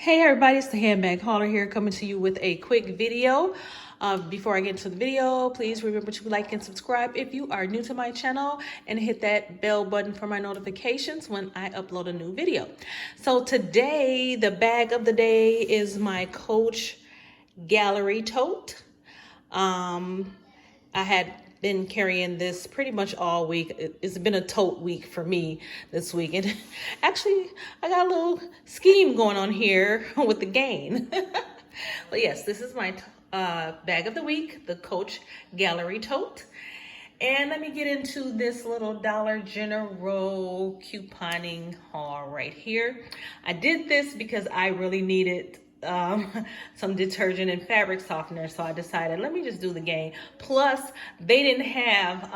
Hey everybody, it's the Handbag Hauler here, coming to you with a quick video. Before I get into the video, please remember to like and subscribe if you are new to my channel, and hit that bell button for my notifications when I upload a new video. So today, the bag of the day is my Coach Gallery Tote. I had been carrying this pretty much all week. It's been a tote week for me this week. And actually, I got a little scheme going on here with the gain. But yes, this is my bag of the week, the Coach Gallery Tote. And let me get into this little Dollar General couponing haul right here. I did this because I really needed some detergent and fabric softener, so I decided let me just do the gain. Plus they didn't have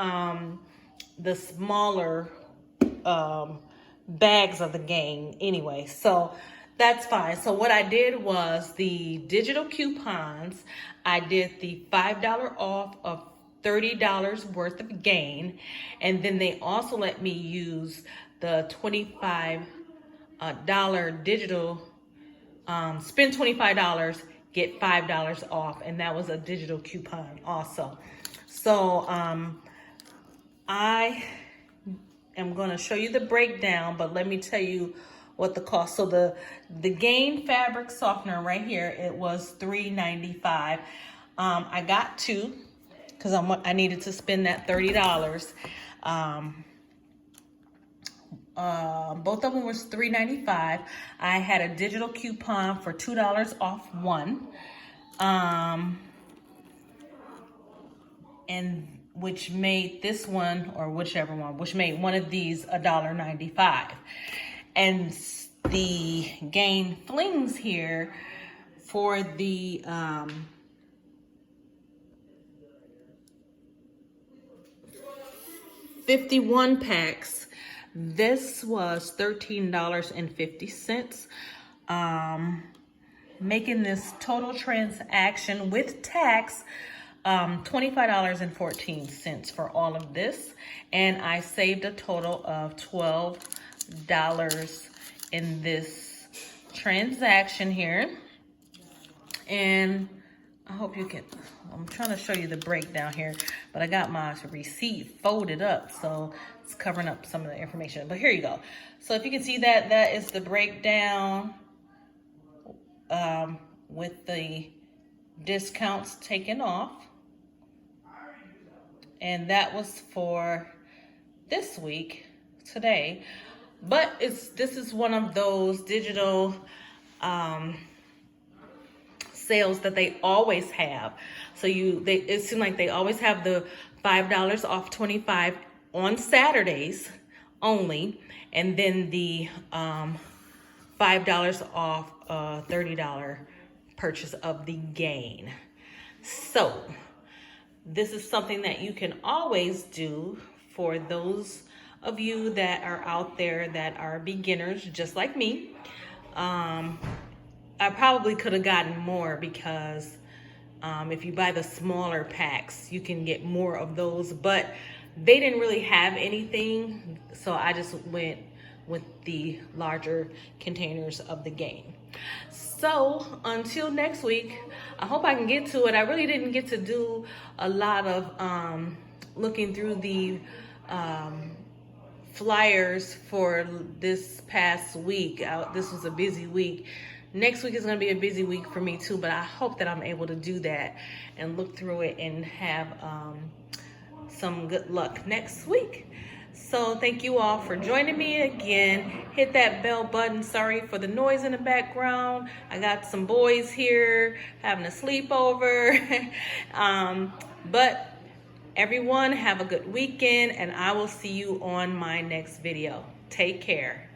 the smaller bags of the gain anyway, so that's fine. So what I did was the digital coupons. I did the $5 off of $30 worth of gain, and then they also let me use the $25 digital spend $25, get $5 off, and that was a digital coupon also. So I am going to show you the breakdown, but let me tell you what the cost. So the Gain fabric softener right here, it was $3.95. I got two because I needed to spend that $30. Both of them was $3.95. I had a digital coupon for $2 off one, and which made this one, or whichever one, which made one of these $1.95. And the Gain flings here for the 51 packs. This was $13.50, making this total transaction with tax $25.14 for all of this. And I saved a total of $12 in this transaction here. And I hope you can, I'm trying to show you the breakdown here, but I got my receipt folded up, so it's covering up some of the information. But here you go. So if you can see that, that is the breakdown with the discounts taken off. And that was for this week, today. But this is one of those digital sales that they always have. So it seems like they always have the $5 off 25 on Saturdays only, and then the $5 off $30 purchase of the gain. So this is something that you can always do for those of you that are out there that are beginners just like me. I probably could have gotten more because if you buy the smaller packs, you can get more of those, but they didn't really have anything, so I just went with the larger containers of the gain. So until next week, I hope I can get to it. I really didn't get to do a lot of looking through the flyers for this past week. This was a busy week. Next week is going to be a busy week for me too, but I hope that I'm able to do that and look through it and have some good luck next week. So thank you all for joining me again. Hit that bell button. Sorry for the noise in the background. I got some boys here having a sleepover. But everyone have a good weekend, and I will see you on my next video. Take care.